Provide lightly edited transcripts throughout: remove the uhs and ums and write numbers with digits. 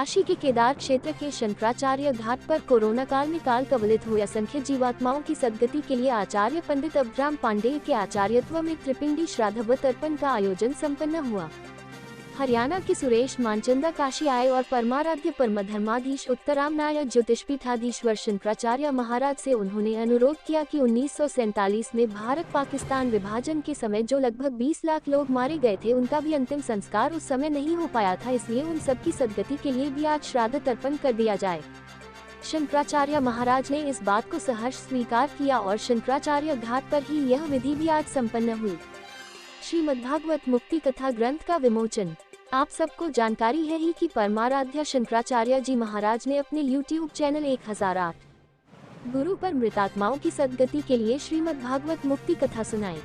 काशी के केदार क्षेत्र के शंकराचार्य घाट पर कोरोना काल में काल कवलित हुए असंख्य जीवात्माओं की सद्गति के लिए आचार्य पंडित अब्राम पांडेय के आचार्यत्व में त्रिपिंडी श्राद्ध व तर्पण का आयोजन संपन्न हुआ। हरियाणा के सुरेश मानचंदा काशी आए और परमाराध्य परमधर्माधीश उत्तराम नायक ज्योतिषपीठाधीश्वर शंकराचार्य महाराज से उन्होंने अनुरोध किया कि 1947 में भारत पाकिस्तान विभाजन के समय जो लगभग 20 लाख लोग मारे गए थे, उनका भी अंतिम संस्कार उस समय नहीं हो पाया था, इसलिए उन सबकी सद्गति के लिए भी आज श्राद्ध तर्पण कर दिया जाए। शंकराचार्य महाराज ने इस बात को सहर्ष स्वीकार किया और शंकराचार्य घाट पर ही यह विधि भी आज संपन्न हुई। श्रीमद्भागवत मुक्ति कथा ग्रंथ का विमोचन। आप सबको जानकारी है ही कि परमाराध्य शंकराचार्य जी महाराज ने अपने YouTube चैनल 1008 गुरु पर मृतात्माओं की सद्गति के लिए श्रीमद्भागवत मुक्ति कथा सुनाई।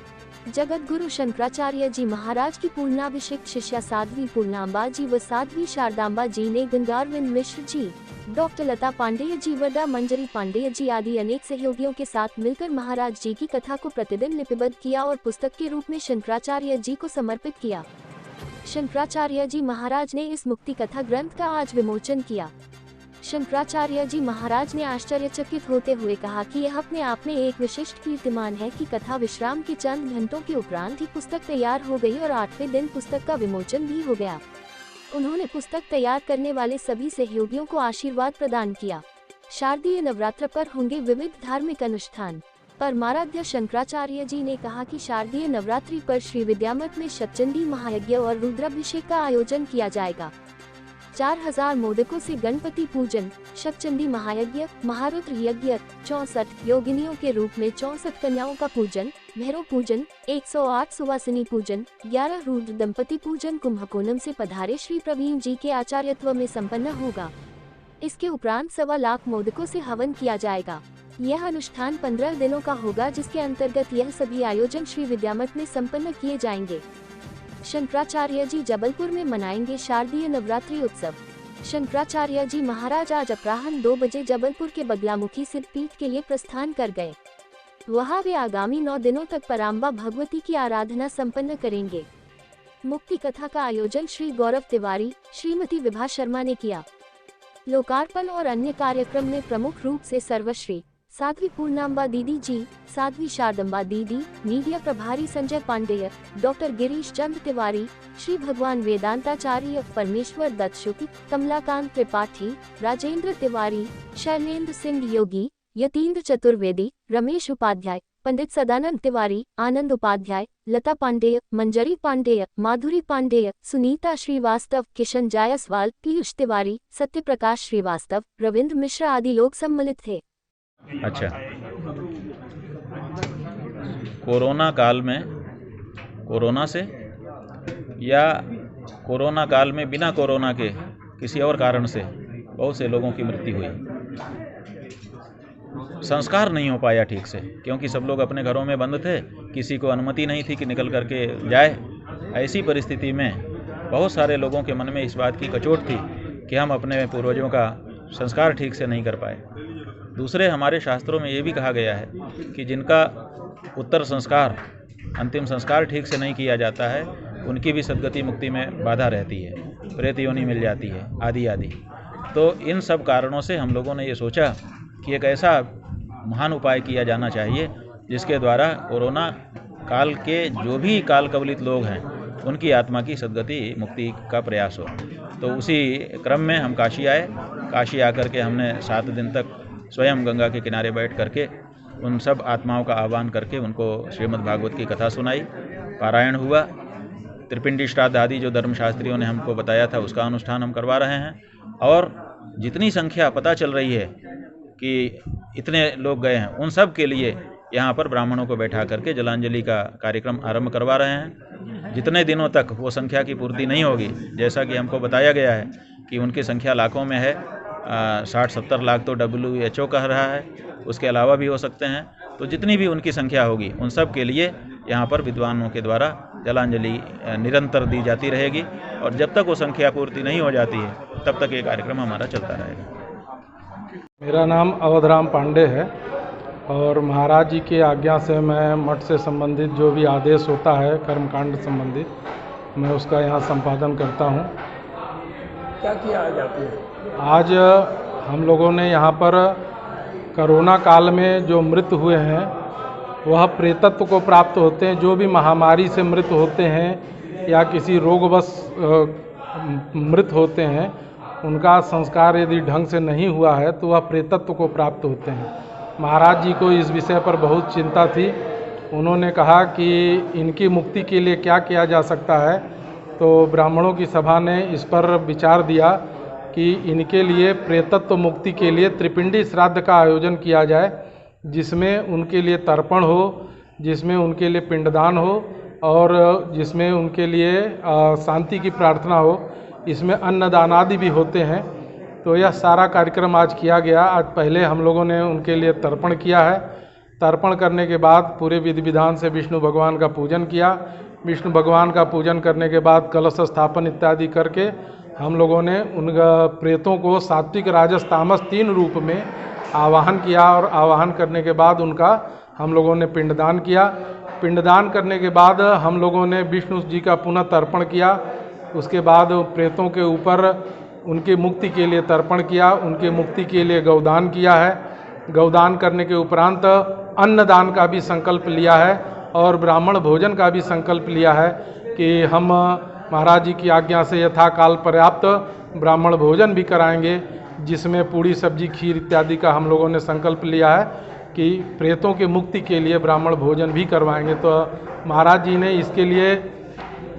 जगत गुरु शंकराचार्य जी महाराज की पूर्णाभिषिक्त शिष्या साध्वी पूर्णांबा जी व साध्वी शारदांबा जी ने गंगारविंद मिश्र जी, डॉक्टर लता पांडेय जी, वरदा मंजरी पांडेय जी आदि अनेक सहयोगियों के साथ मिलकर महाराज जी की कथा को प्रतिदिन लिपिबद्ध किया और पुस्तक के रूप में शंकराचार्य जी को समर्पित किया। शंकराचार्य जी महाराज ने इस मुक्ति कथा ग्रंथ का आज विमोचन किया। शंकराचार्य जी महाराज ने आश्चर्यचकित होते हुए कहा कि यह अपने आप में एक विशिष्ट कीर्तिमान है कि कथा विश्राम के चंद घंटों के उपरांत ही पुस्तक तैयार हो गई और 8वें दिन पुस्तक का विमोचन भी हो गया। उन्होंने पुस्तक तैयार करने वाले सभी सहयोगियों को आशीर्वाद प्रदान किया। शारदीय नवरात्र पर होंगे विविध धार्मिक अनुष्ठान। परमाराध्य शंकराचार्य जी ने कहा कि शारदीय नवरात्रि पर श्री विद्यामठ में शतचंडी महायज्ञ और रुद्राभिषेक का आयोजन किया जाएगा। 4000 मोदकों से गणपति पूजन, शतचंडी महायज्ञ, महारुद्र यज्ञ, 64 योगिनियों के रूप में 64 कन्याओं का पूजन, भैरव पूजन, 108 सुवासिनी पूजन, 11 रुद्र दंपति पूजन कुंभकोणम से पधारे श्री प्रवीण जी के आचार्यत्व में संपन्न होगा। इसके उपरांत 1.25 लाख मोदकों से हवन किया जाएगा। यह अनुष्ठान 15 दिनों का होगा, जिसके अंतर्गत यह सभी आयोजन श्री विद्यामठ में संपन्न किए जाएंगे। शंकराचार्य जी जबलपुर में मनाएंगे शारदीय नवरात्रि उत्सव। शंकराचार्य जी महाराज आज अपराह्न 2 बजे जबलपुर के बगलामुखी सिद्धपीठ के लिए प्रस्थान कर गए। वहां वे आगामी 9 दिनों तक पराम्बा भगवती की आराधना संपन्न करेंगे। मुक्ति कथा का आयोजन श्री गौरव तिवारी, श्रीमती विभा शर्मा ने किया। लोकार्पण और अन्य कार्यक्रम में प्रमुख रूप से सर्वश्री साध्वी पूर्णांबा दीदी जी, साध्वी शारदंबा दीदी, मीडिया प्रभारी संजय पांडेय, डॉक्टर गिरीश चंद्र तिवारी, श्री भगवान वेदांताचार्य, परमेश्वर दत्त शुक्ल, कमलाकांत त्रिपाठी, राजेंद्र तिवारी, शैलेंद्र सिंह योगी, यतीन्द्र चतुर्वेदी, रमेश उपाध्याय, पंडित सदानंद तिवारी, आनंद उपाध्याय, लता पांडेय, मंजरी पांडेय, माधुरी पांडेय, सुनीता श्रीवास्तव, किशन जायसवाल, पीयूष तिवारी, सत्यप्रकाश श्रीवास्तव, रविंद्र मिश्रा आदि लोग सम्मिलित थे। अच्छा, कोरोना काल में कोरोना से या कोरोना काल में बिना कोरोना के किसी और कारण से बहुत से लोगों की मृत्यु हुई। संस्कार नहीं हो पाया ठीक से, क्योंकि सब लोग अपने घरों में बंद थे, किसी को अनुमति नहीं थी कि निकल करके जाए। ऐसी परिस्थिति में बहुत सारे लोगों के मन में इस बात की कचोट थी कि हम अपने पूर्वजों का संस्कार ठीक से नहीं कर पाए। दूसरे, हमारे शास्त्रों में ये भी कहा गया है कि जिनका उत्तर संस्कार, अंतिम संस्कार ठीक से नहीं किया जाता है, उनकी भी सद्गति मुक्ति में बाधा रहती है, प्रेत योनि मिल जाती है, आदि आदि। तो इन सब कारणों से हम लोगों ने ये सोचा कि एक ऐसा महान उपाय किया जाना चाहिए जिसके द्वारा कोरोना काल के जो भी काल कवलित लोग हैं, उनकी आत्मा की सद्गति मुक्ति का प्रयास हो। तो उसी क्रम में हम काशी आए। काशी आकर के हमने 7 दिन तक स्वयं गंगा के किनारे बैठ करके उन सब आत्माओं का आह्वान करके उनको श्रीमद् भागवत की कथा सुनाई, पारायण हुआ। त्रिपिंडी श्राद्ध आदि जो धर्मशास्त्रियों ने हमको बताया था, उसका अनुष्ठान हम करवा रहे हैं। और जितनी संख्या पता चल रही है कि इतने लोग गए हैं, उन सब के लिए यहाँ पर ब्राह्मणों को बैठा करके जलांजलि का कार्यक्रम आरंभ करवा रहे हैं। जितने दिनों तक वो संख्या की पूर्ति नहीं होगी, जैसा कि हमको बताया गया है कि उनकी संख्या लाखों में है, 60-70 लाख तो WHO कह रहा है, उसके अलावा भी हो सकते हैं। तो जितनी भी उनकी संख्या होगी, उन सब के लिए यहाँ पर विद्वानों के द्वारा जलांजलि निरंतर दी जाती रहेगी। और जब तक वो संख्या पूर्ति नहीं हो जाती है, तब तक ये कार्यक्रम हमारा चलता रहेगा। मेरा नाम अवधराम पांडे है और महाराज जी की आज्ञा से मैं मठ से संबंधित जो भी आदेश होता है कर्मकांड संबंधित, मैं उसका यहाँ संपादन करता हूँ। क्या किया आज आपने? आज हम लोगों ने यहाँ पर कोरोना काल में जो मृत हुए हैं वह प्रेतत्व को प्राप्त होते हैं। जो भी महामारी से मृत होते हैं या किसी रोगवश मृत होते हैं, उनका संस्कार यदि ढंग से नहीं हुआ है तो वह प्रेतत्व को प्राप्त होते हैं। महाराज जी को इस विषय पर बहुत चिंता थी। उन्होंने कहा कि इनकी मुक्ति के लिए क्या किया जा सकता है, तो ब्राह्मणों की सभा ने इस पर विचार दिया कि इनके लिए प्रेतत्व मुक्ति के लिए त्रिपिंडी श्राद्ध का आयोजन किया जाए, जिसमें उनके लिए तर्पण हो, जिसमें उनके लिए पिंडदान हो और जिसमें उनके लिए शांति की प्रार्थना हो। इसमें अन्नदान आदि भी होते हैं। तो यह सारा कार्यक्रम आज किया गया। आज पहले हम लोगों ने उनके लिए तर्पण किया है। तर्पण करने के बाद पूरे विधि विधान से विष्णु भगवान का पूजन किया। विष्णु भगवान का पूजन करने के बाद कलश स्थापन इत्यादि करके हम लोगों ने उन प्रेतों को सात्विक राजस तामस 3 रूप में आवाहन किया और आवाहन करने के बाद उनका हम लोगों ने पिंडदान किया। पिंडदान करने के बाद हम लोगों ने विष्णु जी का पुनः तर्पण किया। उसके बाद प्रेतों के ऊपर उनकी मुक्ति के लिए तर्पण किया, उनकी मुक्ति के लिए गौदान किया है। गौदान करने के उपरांत अन्नदान का भी संकल्प लिया है और ब्राह्मण भोजन का भी संकल्प लिया है कि हम महाराज जी की आज्ञा से यथाकाल पर्याप्त ब्राह्मण भोजन भी कराएंगे, जिसमें पूड़ी सब्जी खीर इत्यादि का हम लोगों ने संकल्प लिया है कि प्रेतों की मुक्ति के लिए ब्राह्मण भोजन भी करवाएंगे। तो महाराज जी ने इसके लिए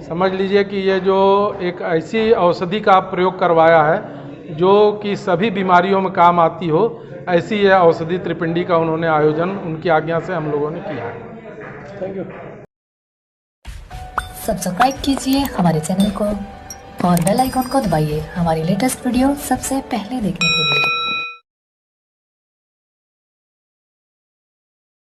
समझ लीजिए कि ये जो एक ऐसी औषधि का प्रयोग करवाया है जो कि सभी बीमारियों में काम आती हो, ऐसी ये औषधि त्रिपिंडी का उन्होंने आयोजन उनकी आज्ञा से हम लोगों ने किया है। Thank you. सब्सक्राइब कीजिए हमारे चैनल को और बेल आइकॉन को दबाइए हमारी लेटेस्ट वीडियो सबसे पहले देखने के लिए।